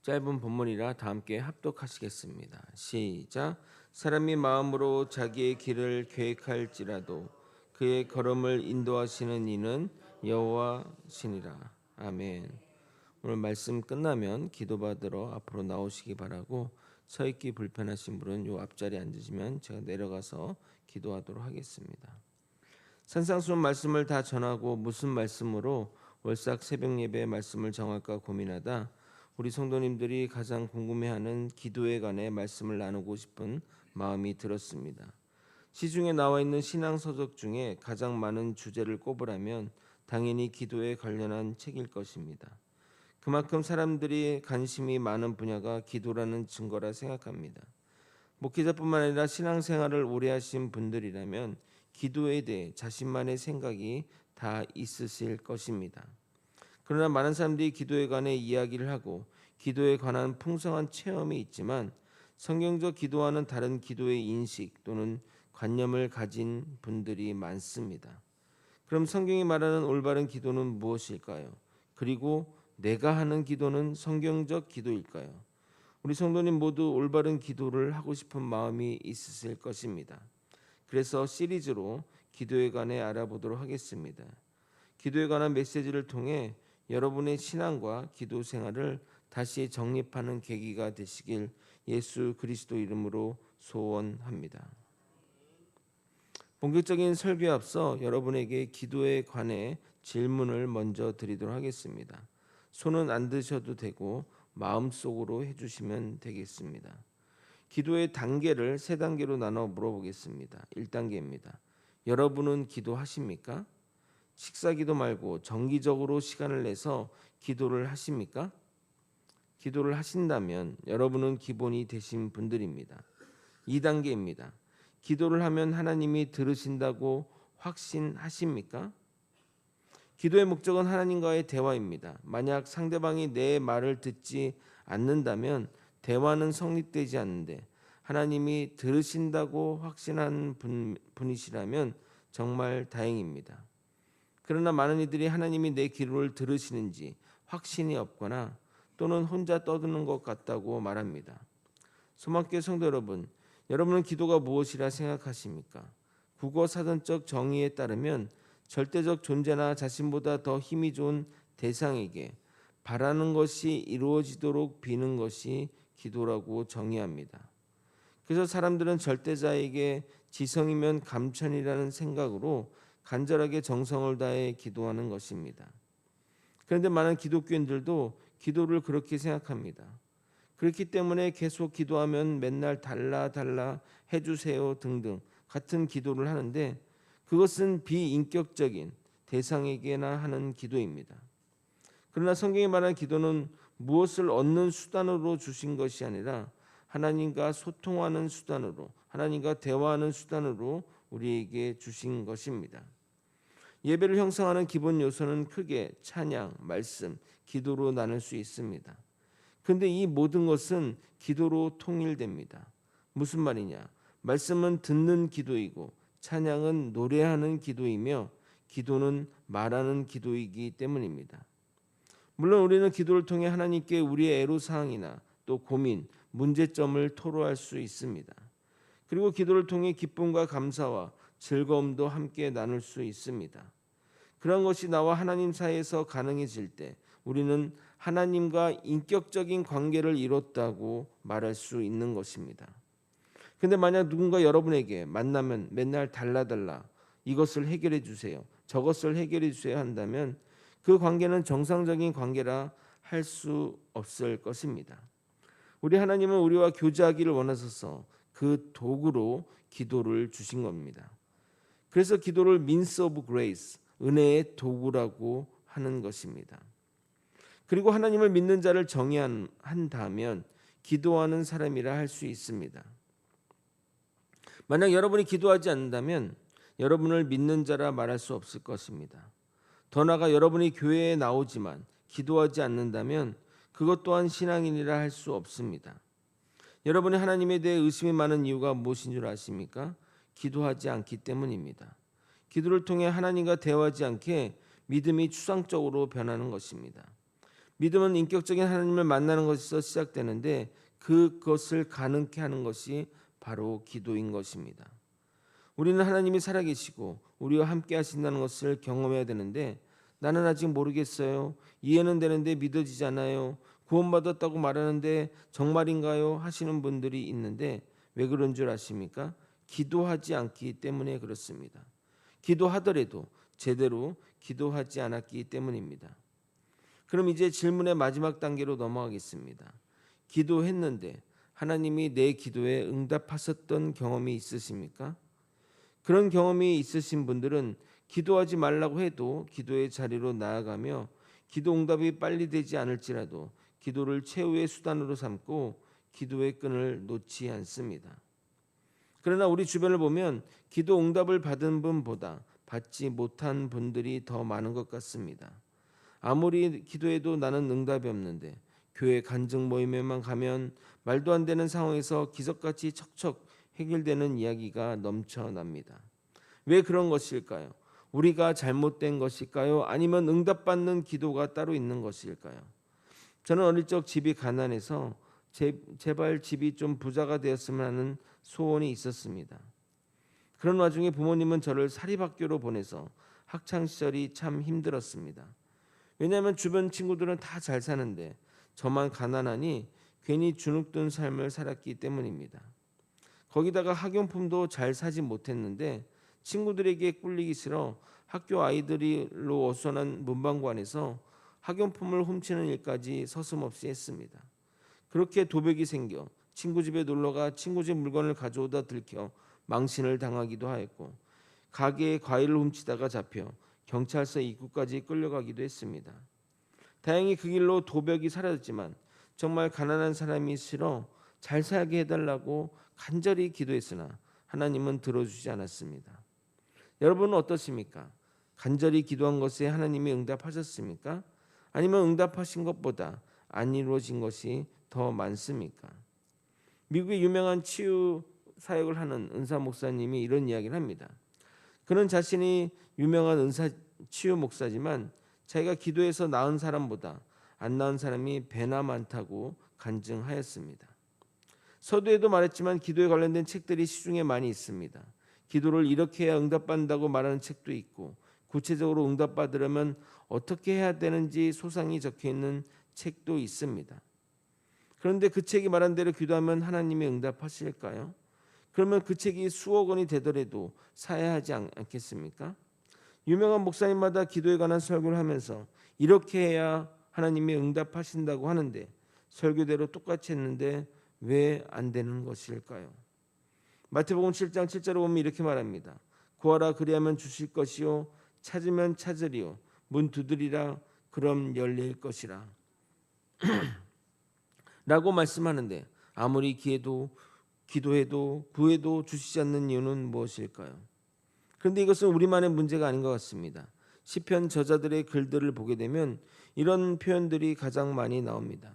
짧은 본문이라 다 함께 합독하시겠습니다. 시작. 사람이 마음으로 자기의 길을 계획할지라도 그의 걸음을 인도하시는 이는 여호와시니라. 아멘. 오늘 말씀 끝나면 기도받으러 앞으로 나오시기 바라고, 서 있기 불편하신 분은 요 앞자리에 앉으시면 제가 내려가서 기도하도록 하겠습니다. 산상수훈 말씀을 다 전하고 무슨 말씀으로 월삭 새벽 예배의 말씀을 정할까 고민하다 우리 성도님들이 가장 궁금해하는 기도에 관해 말씀을 나누고 싶은 마음이 들었습니다. 시중에 나와 있는 신앙 서적 중에 가장 많은 주제를 꼽으라면 당연히 기도에 관련한 책일 것입니다. 그만큼 사람들이 관심이 많은 분야가 기도라는 증거라 생각합니다. 목회자뿐만 아니라 신앙생활을 오래 하신 분들이라면 기도에 대해 자신만의 생각이 다 있으실 것입니다. 그러나 많은 사람들이 기도에 관해 이야기를 하고 기도에 관한 풍성한 체험이 있지만 성경적 기도와는 다른 기도의 인식 또는 관념을 가진 분들이 많습니다. 그럼 성경이 말하는 올바른 기도는 무엇일까요? 그리고 내가 하는 기도는 성경적 기도일까요? 우리 성도님 모두 올바른 기도를 하고 싶은 마음이 있으실 것입니다. 그래서 시리즈로 기도에 관해 알아보도록 하겠습니다. 기도에 관한 메시지를 통해 여러분의 신앙과 기도 생활을 다시 정립하는 계기가 되시길 예수 그리스도 이름으로 소원합니다. 본격적인 설교에 앞서 여러분에게 기도에 관해 질문을 먼저 드리도록 하겠습니다. 손은 안 드셔도 되고 마음속으로 해주시면 되겠습니다. 기도의 단계를 세 단계로 나눠 물어보겠습니다. 1단계입니다. 여러분은 기도하십니까? 식사 기도 말고 정기적으로 시간을 내서 기도를 하십니까? 기도를 하신다면 여러분은 기본이 되신 분들입니다. 2단계입니다. 기도를 하면 하나님이 들으신다고 확신하십니까? 기도의 목적은 하나님과의 대화입니다. 만약 상대방이 내 말을 듣지 않는다면 대화는 성립되지 않는데, 하나님이 들으신다고 확신한 분이시라면 정말 다행입니다. 그러나 많은 이들이 하나님이 내 기도를 들으시는지 확신이 없거나 또는 혼자 떠드는 것 같다고 말합니다. 소망교회 성도 여러분, 여러분은 기도가 무엇이라 생각하십니까? 국어 사전적 정의에 따르면 절대적 존재나 자신보다 더 힘이 좋은 대상에게 바라는 것이 이루어지도록 비는 것이 기도라고 정의합니다. 그래서 사람들은 절대자에게 지성이면 감천이라는 생각으로 간절하게 정성을 다해 기도하는 것입니다. 그런데 많은 기독교인들도 기도를 그렇게 생각합니다. 그렇기 때문에 계속 기도하면 맨날 달라 해주세요 등등 같은 기도를 하는데, 그것은 비인격적인 대상에게나 하는 기도입니다. 그러나 성경이 말하는 기도는 무엇을 얻는 수단으로 주신 것이 아니라 하나님과 소통하는 수단으로, 하나님과 대화하는 수단으로 우리에게 주신 것입니다. 예배를 형성하는 기본 요소는 크게 찬양, 말씀, 기도로 나눌 수 있습니다. 그런데 이 모든 것은 기도로 통일됩니다. 무슨 말이냐? 말씀은 듣는 기도이고 찬양은 노래하는 기도이며 기도는 말하는 기도이기 때문입니다. 물론 우리는 기도를 통해 하나님께 우리의 애로사항이나 또 고민, 문제점을 토로할 수 있습니다. 그리고 기도를 통해 기쁨과 감사와 즐거움도 함께 나눌 수 있습니다. 그런 것이 나와 하나님 사이에서 가능해질 때 우리는 하나님과 인격적인 관계를 이뤘다고 말할 수 있는 것입니다. 근데 만약 누군가 여러분에게 만나면 맨날 달라 이것을 해결해 주세요, 저것을 해결해 주세요 한다면 그 관계는 정상적인 관계라 할 수 없을 것입니다. 우리 하나님은 우리와 교제하기를 원하셔서 그 도구로 기도를 주신 겁니다. 그래서 기도를 means of grace, 은혜의 도구라고 하는 것입니다. 그리고 하나님을 믿는 자를 정의한다면 기도하는 사람이라 할 수 있습니다. 만약 여러분이 기도하지 않는다면 여러분을 믿는 자라 말할 수 없을 것입니다. 더 나아가 여러분이 교회에 나오지만 기도하지 않는다면 그것 또한 신앙인이라 할 수 없습니다. 여러분이 하나님에 대해 의심이 많은 이유가 무엇인 줄 아십니까? 기도하지 않기 때문입니다. 기도를 통해 하나님과 대화하지 않게 믿음이 추상적으로 변하는 것입니다. 믿음은 인격적인 하나님을 만나는 것에서 시작되는데 그것을 가능케 하는 것이 바로 기도인 것입니다. 우리는 하나님이 살아계시고 우리와 함께 하신다는 것을 경험해야 되는데 나는 아직 모르겠어요. 이해는 되는데 믿어지지 않아요. 구원받았다고 말하는데 정말인가요? 하시는 분들이 있는데 왜 그런 줄 아십니까? 기도하지 않기 때문에 그렇습니다. 기도하더라도 제대로 기도하지 않았기 때문입니다. 그럼 이제 질문의 마지막 단계로 넘어가겠습니다. 기도했는데 하나님이 내 기도에 응답하셨던 경험이 있으십니까? 그런 경험이 있으신 분들은 기도하지 말라고 해도 기도의 자리로 나아가며 기도 응답이 빨리 되지 않을지라도 기도를 최후의 수단으로 삼고 기도의 끈을 놓지 않습니다. 그러나 우리 주변을 보면 기도 응답을 받은 분보다 받지 못한 분들이 더 많은 것 같습니다. 아무리 기도해도 나는 응답이 없는데 교회 간증 모임에만 가면 말도 안 되는 상황에서 기적같이 척척 해결되는 이야기가 넘쳐납니다. 왜 그런 것일까요? 우리가 잘못된 것일까요? 아니면 응답받는 기도가 따로 있는 것일까요? 저는 어릴 적 집이 가난해서 제발 집이 좀 부자가 되었으면 하는 소원이 있었습니다. 그런 와중에 부모님은 저를 사립학교로 보내서 학창 시절이 참 힘들었습니다. 왜냐하면 주변 친구들은 다 잘 사는데 저만 가난하니 괜히 주눅든 삶을 살았기 때문입니다. 거기다가 학용품도 잘 사지 못했는데 친구들에게 꿀리기 싫어 학교 아이들로 어수선한 문방구 안에서 학용품을 훔치는 일까지 서슴없이 했습니다. 그렇게 도벽이 생겨 친구 집에 놀러가 친구 집 물건을 가져오다 들켜 망신을 당하기도 하였고 가게에 과일을 훔치다가 잡혀 경찰서 입구까지 끌려가기도 했습니다. 다행히 그 길로 도벽이 사라졌지만 정말 가난한 사람이 싫어 잘 살게 해달라고 간절히 기도했으나 하나님은 들어주지 않았습니다. 여러분은 어떠십니까? 간절히 기도한 것에 하나님이 응답하셨습니까? 아니면 응답하신 것보다 안 이루어진 것이 더 많습니까? 미국의 유명한 치유 사역을 하는 은사 목사님이 이런 이야기를 합니다. 그는 자신이 유명한 은사 치유 목사지만 자기가 기도해서 나은 사람보다 안 나은 사람이 배나 많다고 간증하였습니다. 서두에도 말했지만 기도에 관련된 책들이 시중에 많이 있습니다. 기도를 이렇게 해야 응답받는다고 말하는 책도 있고 구체적으로 응답받으려면 어떻게 해야 되는지 소상히 적혀 있는 책도 있습니다. 그런데 그 책이 말한 대로 기도하면 하나님이 응답하실까요? 그러면 그 책이 수억 원이 되더라도 사야 하지 않겠습니까? 유명한 목사님마다 기도에 관한 설교를 하면서 이렇게 해야 하나님이 응답하신다고 하는데 설교대로 똑같이 했는데 왜 안 되는 것일까요? 마태복음 7장 7절에 보면 이렇게 말합니다. 구하라 그리하면 주실 것이요 찾으면 찾으리요 문 두드리라 그럼 열릴 것이라 라고 말씀하는데 아무리 기도해도 구해도 주시지 않는 이유는 무엇일까요? 그런데 이것은 우리만의 문제가 아닌 것 같습니다. 시편 저자들의 글들을 보게 되면 이런 표현들이 가장 많이 나옵니다.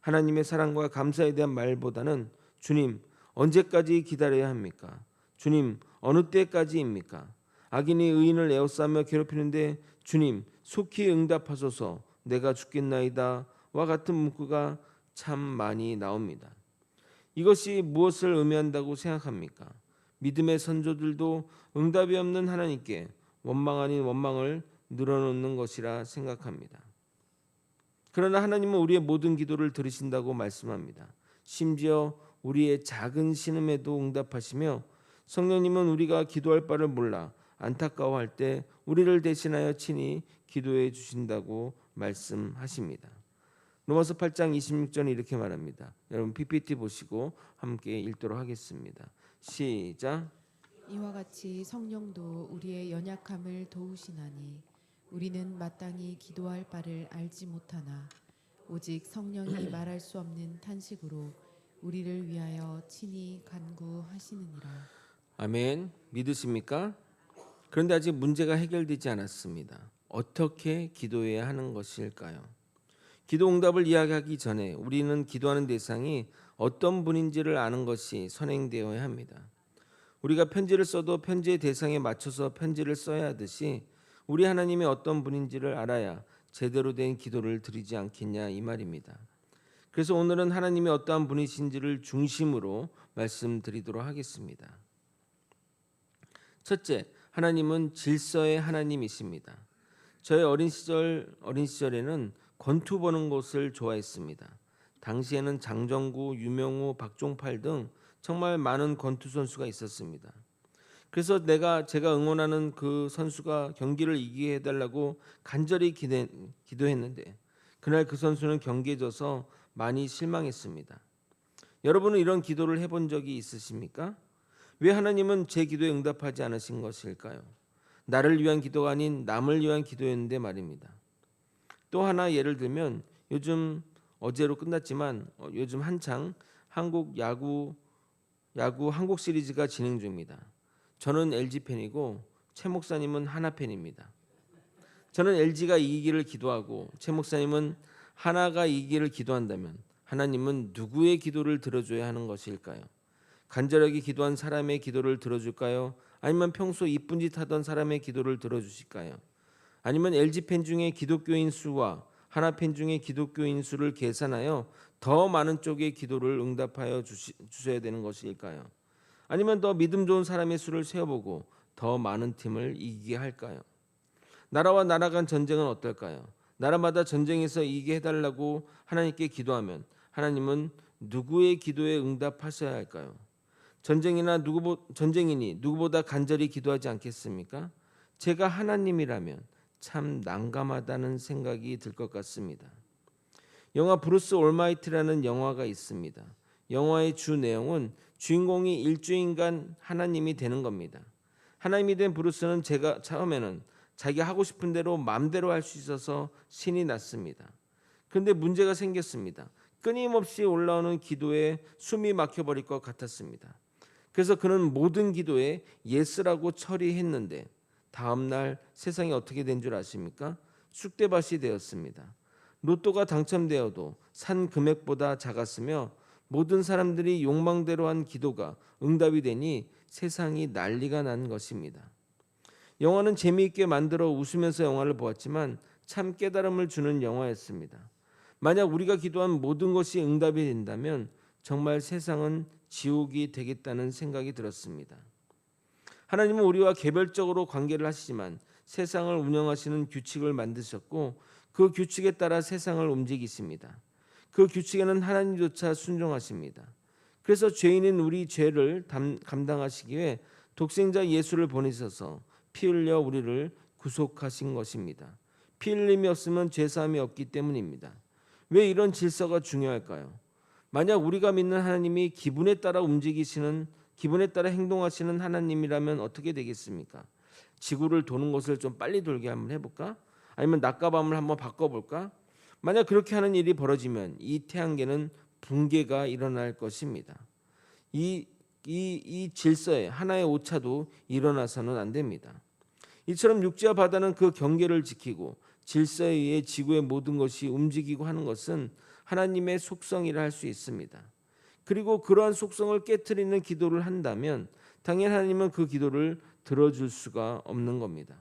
하나님의 사랑과 감사에 대한 말보다는 주님 언제까지 기다려야 합니까? 주님 어느 때까지입니까? 악인이 의인을 에워싸며 괴롭히는데 주님 속히 응답하소서 내가 죽겠나이다 와 같은 문구가 참 많이 나옵니다. 이것이 무엇을 의미한다고 생각합니까? 믿음의 선조들도 응답이 없는 하나님께 원망 아닌 원망을 늘어놓는 것이라 생각합니다. 그러나 하나님은 우리의 모든 기도를 들으신다고 말씀합니다. 심지어 우리의 작은 신음에도 응답하시며 성령님은 우리가 기도할 바를 몰라 안타까워할 때 우리를 대신하여 친히 기도해 주신다고 말씀하십니다. 로마서 8장 26절은 이렇게 말합니다. 여러분 PPT 보시고 함께 읽도록 하겠습니다. 시작. 이와 같이 성령도 우리의 연약함을 도우시나니 우리는 마땅히 기도할 바를 알지 못하나 오직 성령이 말할 수 없는 탄식으로 우리를 위하여 친히 간구하시느니라. 아멘. 믿으십니까? 그런데 아직 문제가 해결되지 않았습니다. 어떻게 기도해야 하는 것일까요? 기도 응답을 이야기하기 전에 우리는 기도하는 대상이 어떤 분인지를 아는 것이 선행되어야 합니다. 우리가 편지를 써도 편지의 대상에 맞춰서 편지를 써야 하듯이 우리 하나님이 어떤 분인지를 알아야 제대로 된 기도를 드리지 않겠냐 이 말입니다. 그래서 오늘은 하나님이 어떠한 분이신지를 중심으로 말씀드리도록 하겠습니다. 첫째, 하나님은 질서의 하나님이십니다. 저의 어린 시절에는 권투 보는 것을 좋아했습니다. 당시에는 장정구, 유명우, 박종팔 등 정말 많은 권투 선수가 있었습니다. 그래서 제가 응원하는 그 선수가 경기를 이기게 해달라고 간절히 기도했는데 그날 그 선수는 경기에 져서 많이 실망했습니다. 여러분은 이런 기도를 해본 적이 있으십니까? 왜 하나님은 제 기도에 응답하지 않으신 것일까요? 나를 위한 기도가 아닌 남을 위한 기도였는데 말입니다. 또 하나 예를 들면 어제로 끝났지만 요즘 한창 한국 야구 한국 시리즈가 진행 중입니다. 저는 LG 팬이고 최 목사님은 하나 팬입니다. 저는 LG가 이기기를 기도하고 최 목사님은 하나가 이기기를 기도한다면 하나님은 누구의 기도를 들어줘야 하는 것일까요? 간절하게 기도한 사람의 기도를 들어줄까요? 아니면 평소 이쁜 짓 하던 사람의 기도를 들어주실까요? 아니면 LG 팬 중에 기독교인 수와 하나 팬 중에 기독교인 수를 계산하여 더 많은 쪽의 기도를 응답하여 주셔야 되는 것일까요? 아니면 더 믿음 좋은 사람의 수를 세어보고 더 많은 팀을 이기게 할까요? 나라와 나라 간 전쟁은 어떨까요? 나라마다 전쟁에서 이기게 해달라고 하나님께 기도하면 하나님은 누구의 기도에 응답하셔야 할까요? 전쟁이니 누구보다 간절히 기도하지 않겠습니까? 제가 하나님이라면 참 난감하다는 생각이 들 것 같습니다. 영화 브루스 올마이티라는 영화가 있습니다. 영화의 주 내용은 주인공이 일주인간 하나님이 되는 겁니다. 하나님이 된 브루스는 처음에는 자기가 하고 싶은 대로 마음대로 할 수 있어서 신이 났습니다. 그런데 문제가 생겼습니다. 끊임없이 올라오는 기도에 숨이 막혀버릴 것 같았습니다. 그래서 그는 모든 기도에 예스라고 처리했는데 다음날 세상이 어떻게 된 줄 아십니까? 쑥대밭이 되었습니다. 로또가 당첨되어도 산 금액보다 작았으며 모든 사람들이 욕망대로 한 기도가 응답이 되니 세상이 난리가 난 것입니다. 영화는 재미있게 만들어 웃으면서 영화를 보았지만 참 깨달음을 주는 영화였습니다. 만약 우리가 기도한 모든 것이 응답이 된다면 정말 세상은 지옥이 되겠다는 생각이 들었습니다. 하나님은 우리와 개별적으로 관계를 하시지만 세상을 운영하시는 규칙을 만드셨고 그 규칙에 따라 세상을 움직이십니다. 그 규칙에는 하나님조차 순종하십니다. 그래서 죄인인 우리 죄를 감당하시기 위해 독생자 예수를 보내셔서 피 흘려 우리를 구속하신 것입니다. 피 흘림이 없으면 죄사함이 없기 때문입니다. 왜 이런 질서가 중요할까요? 만약 우리가 믿는 하나님이 기분에 따라 행동하시는 하나님이라면 어떻게 되겠습니까? 지구를 도는 것을 좀 빨리 돌게 한번 해볼까? 아니면 낮과 밤을 한번 바꿔볼까? 만약 그렇게 하는 일이 벌어지면 이 태양계는 붕괴가 일어날 것입니다. 이 질서에 하나의 오차도 일어나서는 안 됩니다. 이처럼 육지와 바다는 그 경계를 지키고 질서에 의해 지구의 모든 것이 움직이고 하는 것은 하나님의 속성이라 할 수 있습니다. 그리고 그러한 속성을 깨트리는 기도를 한다면 당연히 하나님은 그 기도를 들어줄 수가 없는 겁니다.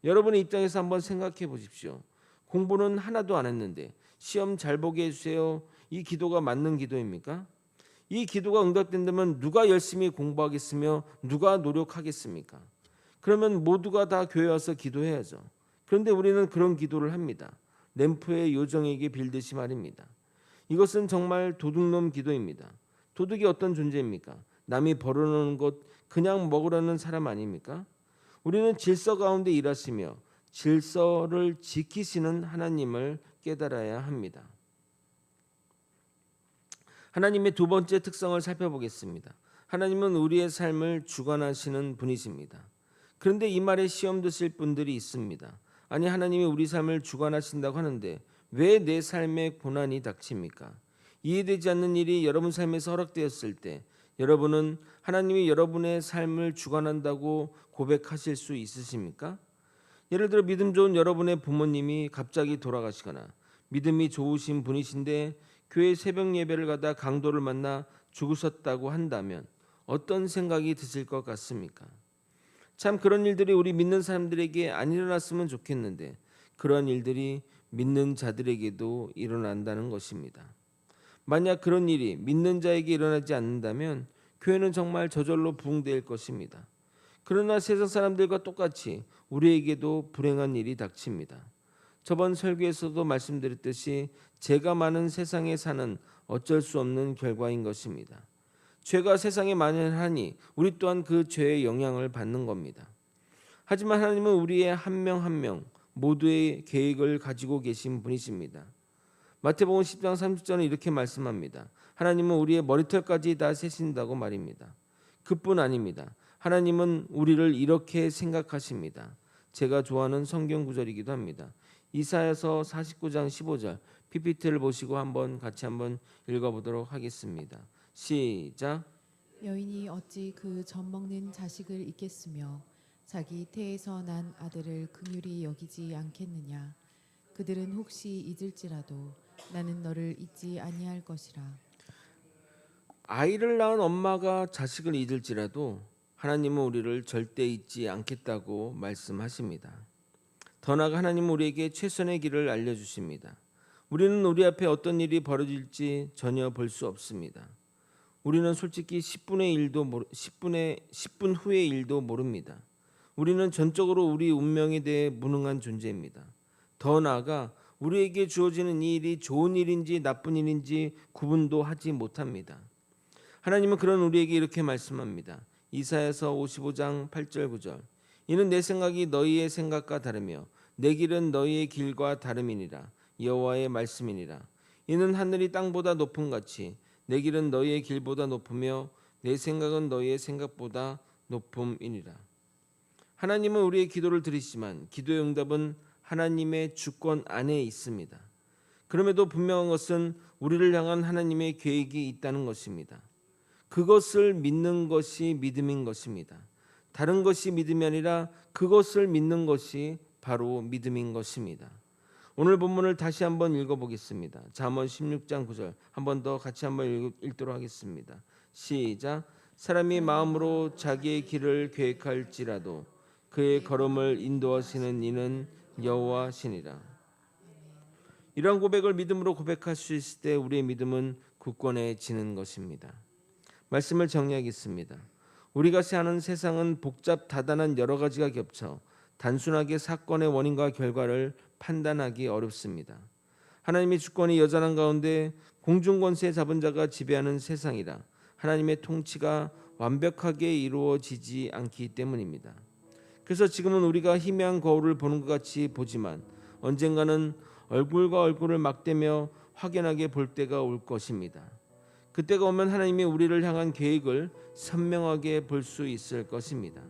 여러분의 입장에서 한번 생각해 보십시오. 공부는 하나도 안 했는데 시험 잘 보게 해주세요. 이 기도가 맞는 기도입니까? 이 기도가 응답된다면 누가 열심히 공부하겠으며 누가 노력하겠습니까? 그러면 모두가 다 교회 와서 기도해야죠. 그런데 우리는 그런 기도를 합니다. 램프의 요정에게 빌듯이 말입니다. 이것은 정말 도둑놈 기도입니다. 도둑이 어떤 존재입니까? 남이 벌어놓은 것 그냥 먹으려는 사람 아닙니까? 우리는 질서 가운데 일하시며 질서를 지키시는 하나님을 깨달아야 합니다. 하나님의 두 번째 특성을 살펴보겠습니다. 하나님은 우리의 삶을 주관하시는 분이십니다. 그런데 이 말에 시험 드실 분들이 있습니다. 아니 하나님이 우리 삶을 주관하신다고 하는데 왜 내 삶에 고난이 닥칩니까? 이해되지 않는 일이 여러분 삶에서 허락되었을 때 여러분은 하나님이 여러분의 삶을 주관한다고 고백하실 수 있으십니까? 예를 들어 믿음 좋은 여러분의 부모님이 갑자기 돌아가시거나 믿음이 좋으신 분이신데 교회 새벽 예배를 가다 강도를 만나 죽으셨다고 한다면 어떤 생각이 드실 것 같습니까? 참 그런 일들이 우리 믿는 사람들에게 안 일어났으면 좋겠는데 그러한 일들이 믿는 자들에게도 일어난다는 것입니다. 만약 그런 일이 믿는 자에게 일어나지 않는다면 교회는 정말 저절로 부흥될 것입니다. 그러나 세상 사람들과 똑같이 우리에게도 불행한 일이 닥칩니다. 저번 설교에서도 말씀드렸듯이 죄가 많은 세상에 사는 어쩔 수 없는 결과인 것입니다. 죄가 세상에 만연하니 우리 또한 그 죄의 영향을 받는 겁니다. 하지만 하나님은 우리의 한 명 한 명 모두의 계획을 가지고 계신 분이십니다. 마태복음 10장 30절은 이렇게 말씀합니다. 하나님은 우리의 머리털까지 다 세신다고 말입니다. 그뿐 아닙니다. 하나님은 우리를 이렇게 생각하십니다. 제가 좋아하는 성경 구절이기도 합니다. 이사야서 49장 15절 PPT를 보시고 같이 한번 읽어보도록 하겠습니다. 시작. 여인이 어찌 그 젖먹는 자식을 잊겠으며 자기 태에서 난 아들을 긍휼히 여기지 않겠느냐. 그들은 혹시 잊을지라도 나는 너를 잊지 아니할 것이라. 아이를 낳은 엄마가 자식을 잊을지라도 하나님은 우리를 절대 잊지 않겠다고 말씀하십니다. 더 나아가 하나님은 우리에게 최선의 길을 알려주십니다. 우리는 우리 앞에 어떤 일이 벌어질지 전혀 볼 수 없습니다. 우리는 솔직히 10분 후의 일도 모릅니다. 우리는 전적으로 우리 운명에 대해 무능한 존재입니다. 더 나아가 우리에게 주어지는 이 일이 좋은 일인지 나쁜 일인지 구분도 하지 못합니다. 하나님은 그런 우리에게 이렇게 말씀합니다. 이사야서 55장 8절 9절 이는 내 생각이 너희의 생각과 다르며 내 길은 너희의 길과 다름이니라. 여호와의 말씀이니라. 이는 하늘이 땅보다 높음 같이 내 길은 너희의 길보다 높으며 내 생각은 너희의 생각보다 높음이니라. 하나님은 우리의 기도를 들으시지만 기도의 응답은 하나님의 주권 안에 있습니다. 그럼에도 분명한 것은 우리를 향한 하나님의 계획이 있다는 것입니다. 그것을 믿는 것이 믿음인 것입니다. 다른 것이 믿음이 아니라 그것을 믿는 것이 바로 믿음인 것입니다. 오늘 본문을 다시 한번 읽어보겠습니다. 잠언 16장 9절 한 번 더 같이 한번 읽도록 하겠습니다. 시작. 사람이 마음으로 자기의 길을 계획할지라도 그의 걸음을 인도하시는 이는 여호와시니라. 이러한 고백을 믿음으로 고백할 수 있을 때 우리의 믿음은 굳건해지는 것입니다. 말씀을 정리하겠습니다. 우리가 사는 세상은 복잡 다단한 여러 가지가 겹쳐 단순하게 사건의 원인과 결과를 판단하기 어렵습니다. 하나님의 주권이 여전한 가운데 공중권세 잡은 자가 지배하는 세상이라 하나님의 통치가 완벽하게 이루어지지 않기 때문입니다. 그래서 지금은 우리가 희미한 거울을 보는 것 같이 보지만 언젠가는 얼굴과 얼굴을 맞대며 확연하게 볼 때가 올 것입니다. 그때가 오면 하나님이 우리를 향한 계획을 선명하게 볼 수 있을 것입니다.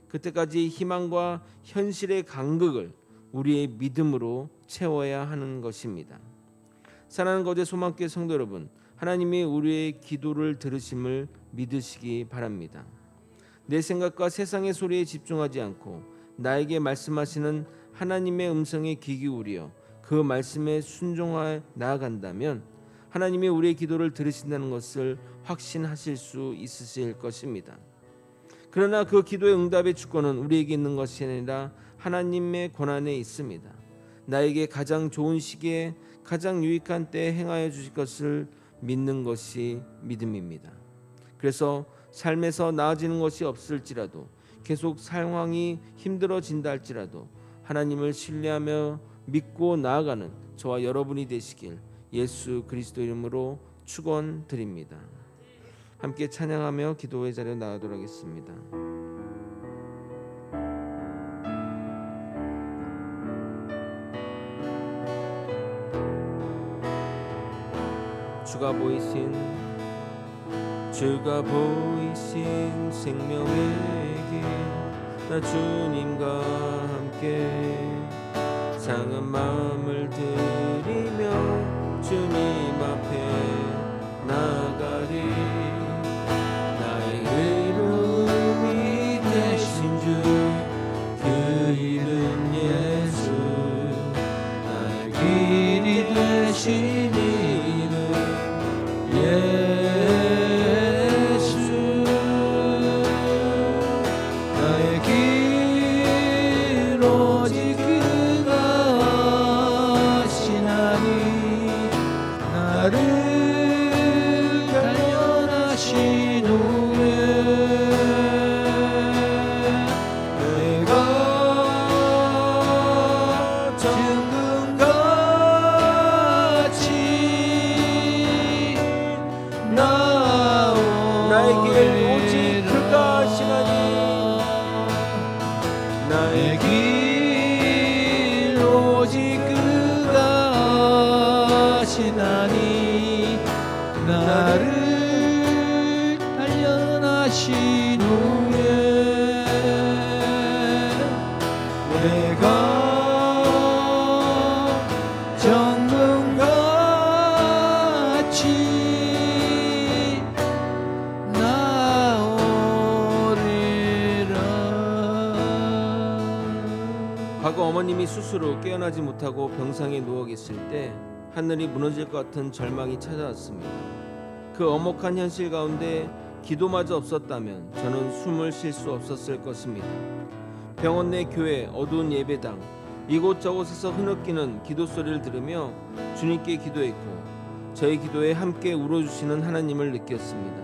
그때까지 희망과 현실의 간극을 우리의 믿음으로 채워야 하는 것입니다. 사랑하는 거제 소망교회 성도 여러분, 하나님이 우리의 기도를 들으심을 믿으시기 바랍니다. 내 생각과 세상의 소리에 집중하지 않고 나에게 말씀하시는 하나님의 음성에 귀 기울여 그 말씀에 순종하여 나아간다면 하나님이 우리의 기도를 들으신다는 것을 확신하실 수 있으실 것입니다. 그러나 그 기도의 응답의 주권은 우리에게 있는 것이 아니라 하나님의 권한에 있습니다. 나에게 가장 좋은 시기에 가장 유익한 때에 행하여 주실 것을 믿는 것이 믿음입니다. 그래서 삶에서 나아지는 것이 없을지라도 계속 상황이 힘들어진다 할지라도 하나님을 신뢰하며 믿고 나아가는 저와 여러분이 되시길 예수 그리스도 이름으로 축원드립니다. 함께 찬양하며 기도의 자리에 나가도록 하겠습니다. 주가 보이신 생명의 길 나 주님과 함께 상한 마음을 드리며 주님 앞에 나가리. 나의 이름이 되신 주 그 이름 예수 나의 길이 되신 이름 예수 나의 길 오직 그가 정금같이 나오리라. 나의 길 오직 그가 하시나니 나의 길 오직 그가 하시나니 나를 단련하신 후에 내가 정금같이 나오리라. 과거 어머님이 스스로 깨어나지 못하고 병상에 누워 계실 때 하늘이 무너질 것 같은 절망이 찾아왔습니다. 그 엄혹한 현실 가운데 기도마저 없었다면 저는 숨을 쉴 수 없었을 것입니다. 병원 내 교회, 어두운 예배당, 이곳저곳에서 흐느끼는 기도 소리를 들으며 주님께 기도했고 저의 기도에 함께 울어주시는 하나님을 느꼈습니다.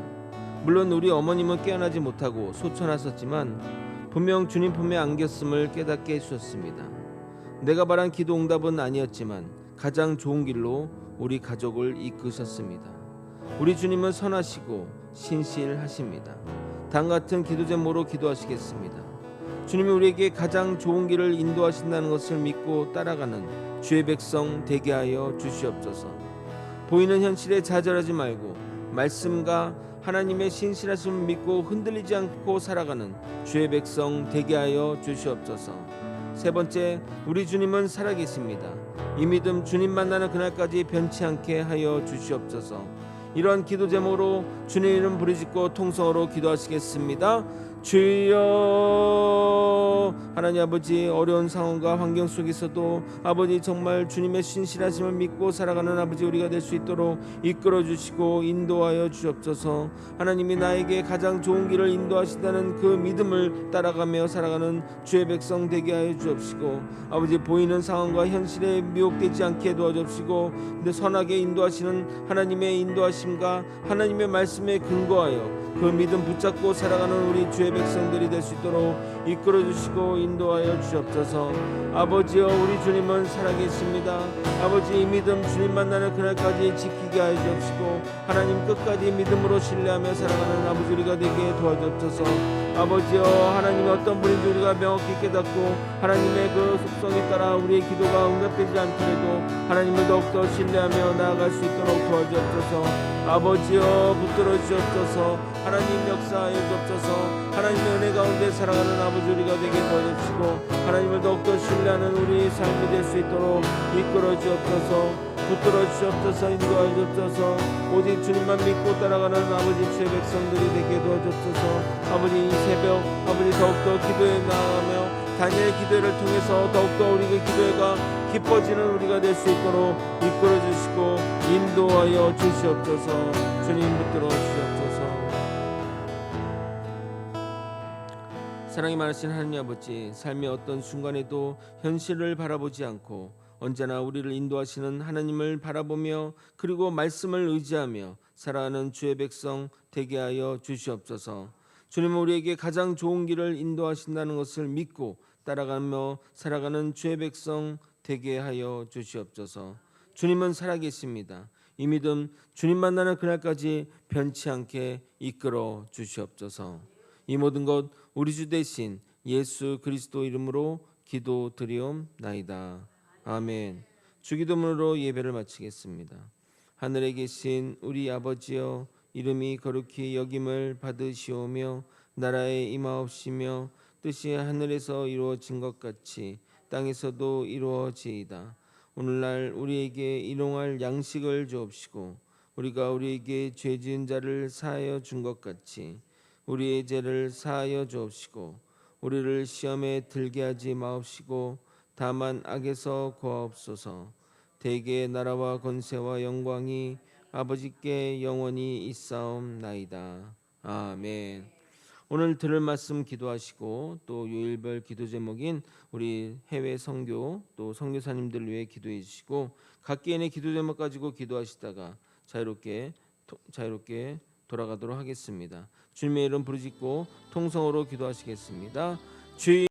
물론 우리 어머님은 깨어나지 못하고 소천하셨지만 분명 주님 품에 안겼음을 깨닫게 해주셨습니다. 내가 바란 기도 응답은 아니었지만 가장 좋은 길로 우리 가족을 이끄셨습니다. 우리 주님은 선하시고 신실하십니다. 당 같은 기도 제목으로 기도하시겠습니다. 주님이 우리에게 가장 좋은 길을 인도하신다는 것을 믿고 따라가는 주의 백성 되게 하여 주시옵소서. 보이는 현실에 좌절하지 말고 말씀과 하나님의 신실하심을 믿고 흔들리지 않고 살아가는 주의 백성 되게 하여 주시옵소서. 세 번째, 우리 주님은 살아계십니다. 이 믿음 주님 만나는 그날까지 변치 않게 하여 주시옵소서. 이러한 기도 제목으로 주님 이름 부르짖고 통성으로 기도하시겠습니다. 주여. 하나님 아버지, 어려운 상황과 환경 속에서도 아버지 정말 주님의 신실하심을 믿고 살아가는 아버지 우리가 될 수 있도록 이끌어 주시고 인도하여 주옵소서. 하나님이 나에게 가장 좋은 길을 인도하신다는 그 믿음을 따라가며 살아가는 주의 백성 되게 하여 주옵시고 아버지 보이는 상황과 현실에 미혹되지 않게 도와주옵시고 근데 선하게 인도하시는 하나님의 인도하심과 하나님의 말씀에 근거하여 그 믿음 붙잡고 살아가는 우리 주의 백성들이 될 수 있도록 이끌어 주시고 인도하여 주옵소서. 아버지여, 우리 주님은 살아계십니다. 아버지, 이 믿음 주님 만나는 그날까지 지키게 하여 주옵시고 하나님 끝까지 믿음으로 신뢰하며 살아가는 아버지 우리가 되게 도와주옵소서. 아버지여, 하나님이 어떤 분인지 우리가 명확히 깨닫고 하나님의 그 속성에 따라 우리의 기도가 응답되지 않더라도 하나님을 더욱더 신뢰하며 나아갈 수 있도록 도와주옵소서. 아버지여, 붙들어 주옵소서. 하나님 역사하여 주옵소서. 하나님의 은혜 가운데 살아가는 아버지 우리가 되게 도와주시고 하나님을 더욱더 신뢰하는 우리의 삶이 될 수 있도록 이끌어 주옵소서. 붙들어 주옵소서. 인도하여 주옵소서. 오직 주님만 믿고 따라가는 아버지 주의 백성들이 되게 도와주옵소서. 아버지 이 새벽 아버지 더욱더 기도에 나아가며 다니엘 기도를 통해서 더욱더 우리의 기도가 기뻐지는 우리가 될 수 있도록 이끌어 주시고 인도하여 주시옵소서. 주님 붙들어 주시옵소서. 사랑이 많으신 하나님 아버지, 삶의 어떤 순간에도 현실을 바라보지 않고 언제나 우리를 인도하시는 하나님을 바라보며 그리고 말씀을 의지하며 살아가는 주의 백성 되게 하여 주시옵소서. 주님은 우리에게 가장 좋은 길을 인도하신다는 것을 믿고 따라가며 살아가는 주의 백성 되게 하여 주시옵소서. 주님은 살아계십니다. 이 믿음 주님 만나는 그날까지 변치 않게 이끌어 주시옵소서. 이 모든 것 우리 주 대신 예수 그리스도 이름으로 기도드리옵나이다. 아멘. 주기도문으로 예배를 마치겠습니다. 하늘에 계신 우리 아버지여, 이름이 거룩히 여김을 받으시오며 나라에 임하옵시며 뜻이 하늘에서 이루어진 것 같이 땅에서도 이루어지이다. 오늘날 우리에게 일용할 양식을 주옵시고 우리가 우리에게 죄 지은 자를 사하여 준 것 같이 우리의 죄를 사하여 주옵시고 우리를 시험에 들게 하지 마옵시고 다만 악에서 구하옵소서. 대개 나라와 권세와 영광이 아버지께 영원히 있사옵나이다. 아멘. 오늘 들을 말씀 기도하시고 또 요일별 기도 제목인 우리 해외 선교 또 선교사님들 위해 기도해 주시고 각 개인의 기도 제목 가지고 기도하시다가 자유롭게 돌아가도록 하겠습니다. 주님의 이름 부르짖고 통성으로 기도하시겠습니다. 주의